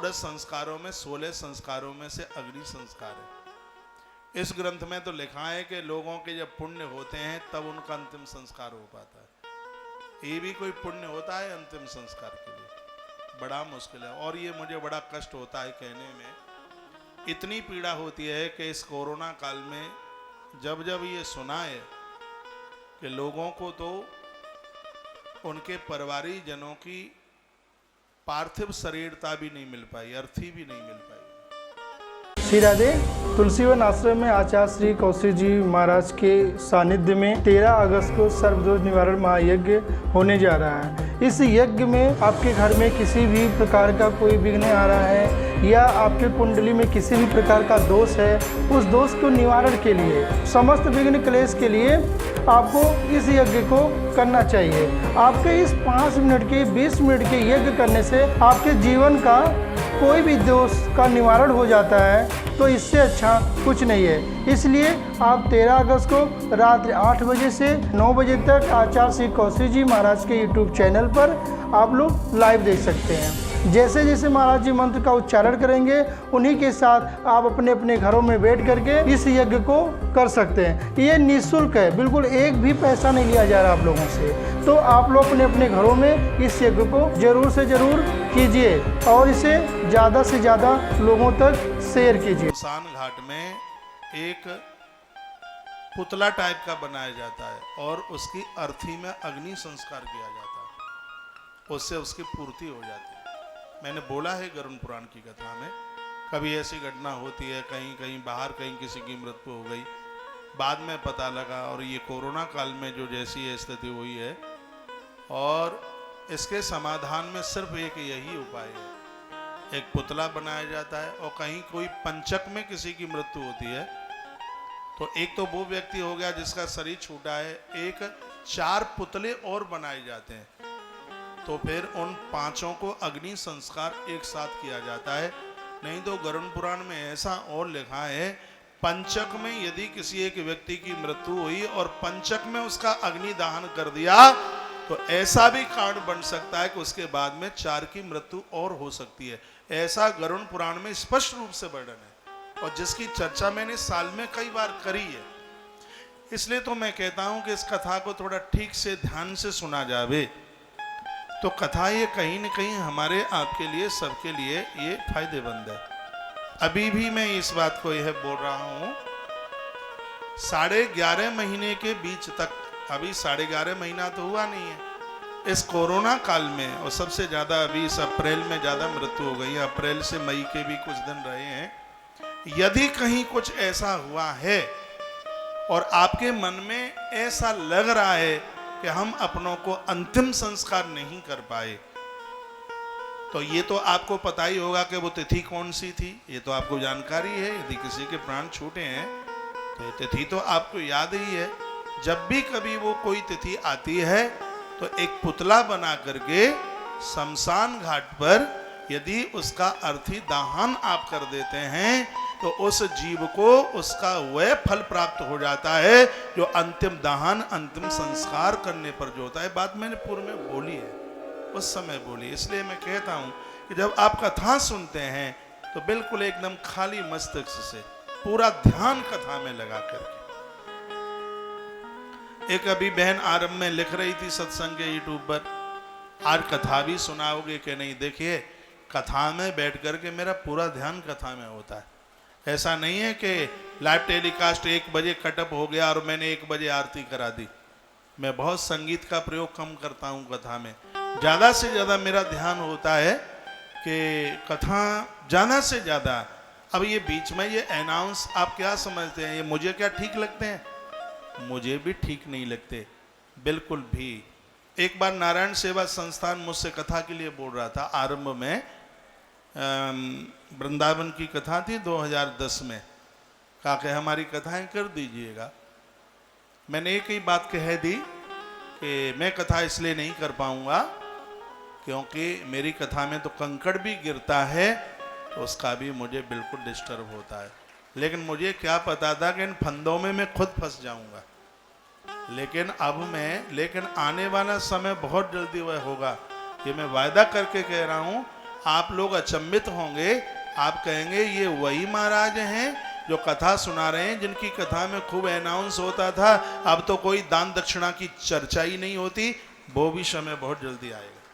12 संस्कारों में 16 संस्कारों में से अग्नि संस्कार है। इस ग्रंथ में तो लिखा है कि लोगों के जब पुण्य होते हैं तब उनका अंतिम संस्कार हो पाता है। ये भी कोई पुण्य होता है अंतिम संस्कार के लिए? बड़ा मुश्किल है। और ये मुझे बड़ा कष्ट होता है कहने में, इतनी पीड़ा होती है कि इस कोरोना काल में जब जब ये सुना है कि लोगों को तो उनके परिवारी जनों की पार्थिव शरीरता भी नहीं मिल पाई, अर्थी भी नहीं मिल पाई। श्री राधे। तुलसीवन आश्रम में आचार्य श्री कौशिक जी महाराज के सानिध्य में 13 अगस्त को सर्वदोष निवारण महायज्ञ होने जा रहा है। इस यज्ञ में आपके घर में किसी भी प्रकार का कोई विघ्न आ रहा है या आपके कुंडली में किसी भी प्रकार का दोष है, उस दोष को निवारण के लिए, समस्त विघ्न क्लेश के लिए आपको इस यज्ञ को करना चाहिए। आपके इस 5 मिनट के 20 मिनट के यज्ञ करने से आपके जीवन का कोई भी दोष का निवारण हो जाता है, तो इससे अच्छा कुछ नहीं है। इसलिए आप 13 अगस्त को रात्रि 8 बजे से 9 बजे तक आचार्य श्री कौशिक जी महाराज के यूट्यूब चैनल पर आप लोग लाइव देख सकते हैं। जैसे जैसे महाराज जी मंत्र का उच्चारण करेंगे, उन्हीं के साथ आप अपने अपने घरों में बैठ करके इस यज्ञ को कर सकते हैं। ये निःशुल्क है, बिल्कुल एक भी पैसा नहीं लिया जा रहा आप लोगों से। तो आप लोग अपने अपने घरों में इस यज्ञ को जरूर से जरूर कीजिए और इसे ज़्यादा से ज़्यादा लोगों तक शेयर कीजिए। शमशान घाट में एक पुतला टाइप का बनाया जाता है और उसकी अर्थी में अग्नि संस्कार किया जाता है, उससे उसकी पूर्ति हो जाती है। मैंने बोला है गरुड़ पुराण की कथा में, कभी ऐसी घटना होती है कहीं कहीं बाहर कहीं किसी की मृत्यु हो गई, बाद में पता लगा, और ये कोरोना काल में जो जैसी स्थिति हुई है, और इसके समाधान में सिर्फ एक यही उपाय है, एक पुतला बनाया जाता है। और कहीं कोई पंचक में किसी की मृत्यु होती है तो एक तो वो व्यक्ति हो गया जिसका शरीर छूटा है, एक 4 पुतले और बनाए जाते हैं, तो फिर उन 5 को अग्नि संस्कार एक साथ किया जाता है। नहीं तो गरुड़ पुराण में ऐसा और लिखा है, पंचक में यदि किसी एक व्यक्ति की मृत्यु हुई और पंचक में उसका अग्नि दहन कर दिया तो ऐसा भी कारण बन सकता है कि उसके बाद में 4 की मृत्यु और हो सकती है। ऐसा गरुड़ पुराण में स्पष्ट रूप से वर्णन है, और जिसकी चर्चा मैंने साल में कई बार करी है। इसलिए तो मैं कहता हूं कि इस कथा को थोड़ा ठीक से ध्यान से सुना जावे तो कथा ये कहीं न कहीं हमारे आपके लिए सबके लिए ये फायदेमंद है। अभी भी मैं इस बात को यह बोल रहा हूं, 11.5 महीने के बीच तक, अभी 11.5 महीना तो हुआ नहीं है इस कोरोना काल में, और सबसे ज्यादा अभी इस अप्रैल में ज्यादा मृत्यु हो गई है। अप्रैल से मई के भी कुछ दिन रहे हैं। यदि कहीं कुछ ऐसा हुआ है और आपके मन में ऐसा लग रहा है कि हम अपनों को अंतिम संस्कार नहीं कर पाए, तो ये तो आपको पता ही होगा कि वो तिथि कौन सी थी, ये तो आपको जानकारी है। यदि किसी के प्राण छूटे हैं तो ये तिथि तो आपको याद ही है। जब भी कभी वो कोई तिथि आती है तो एक पुतला बना करके शमशान घाट पर यदि उसका अर्थी दाहन आप कर देते हैं तो उस जीव को उसका वह फल प्राप्त हो जाता है जो अंतिम दाहन, अंतिम संस्कार करने पर जो होता है। बात मैंने पूर्व में बोली है, उस समय बोली। इसलिए मैं कहता हूं कि जब आप कथा सुनते हैं तो बिल्कुल एकदम खाली मस्तिष्क से पूरा ध्यान कथा में लगा करके। एक अभी बहन आरंभ में लिख रही थी सत्संग के यूट्यूब पर, आज कथा भी सुनाओगे कि नहीं? देखिए, कथा में बैठ करके मेरा पूरा ध्यान कथा में होता है। ऐसा नहीं है कि लाइव टेलीकास्ट 1 बजे कटअप हो गया और मैंने 1 बजे आरती करा दी। मैं बहुत संगीत का प्रयोग कम करता हूँ कथा में। ज़्यादा से ज़्यादा मेरा ध्यान होता है कि कथा ज़्यादा से ज़्यादा। अब ये बीच में ये अनाउंस आप क्या समझते हैं, ये मुझे क्या ठीक लगते हैं? मुझे भी ठीक नहीं लगते बिल्कुल भी। एक बार नारायण सेवा संस्थान मुझसे कथा के लिए बोल रहा था। आरंभ में वृंदावन की कथा थी 2010 में, कहा कि हमारी कथाएं कर दीजिएगा। मैंने एक ही बात कह दी कि मैं कथा इसलिए नहीं कर पाऊंगा क्योंकि मेरी कथा में तो कंकड़ भी गिरता है, तो उसका भी मुझे बिल्कुल डिस्टर्ब होता है। लेकिन मुझे क्या पता था कि इन फंदों में मैं खुद फंस जाऊंगा। लेकिन आने वाला समय बहुत जल्दी वह होगा, ये मैं वायदा करके कह रहा हूँ। आप लोग अचंभित होंगे, आप कहेंगे ये वही महाराज हैं जो कथा सुना रहे हैं, जिनकी कथा में खूब अनाउंस होता था, अब तो कोई दान दक्षिणा की चर्चा ही नहीं होती। वो भी समय बहुत जल्दी आएगा।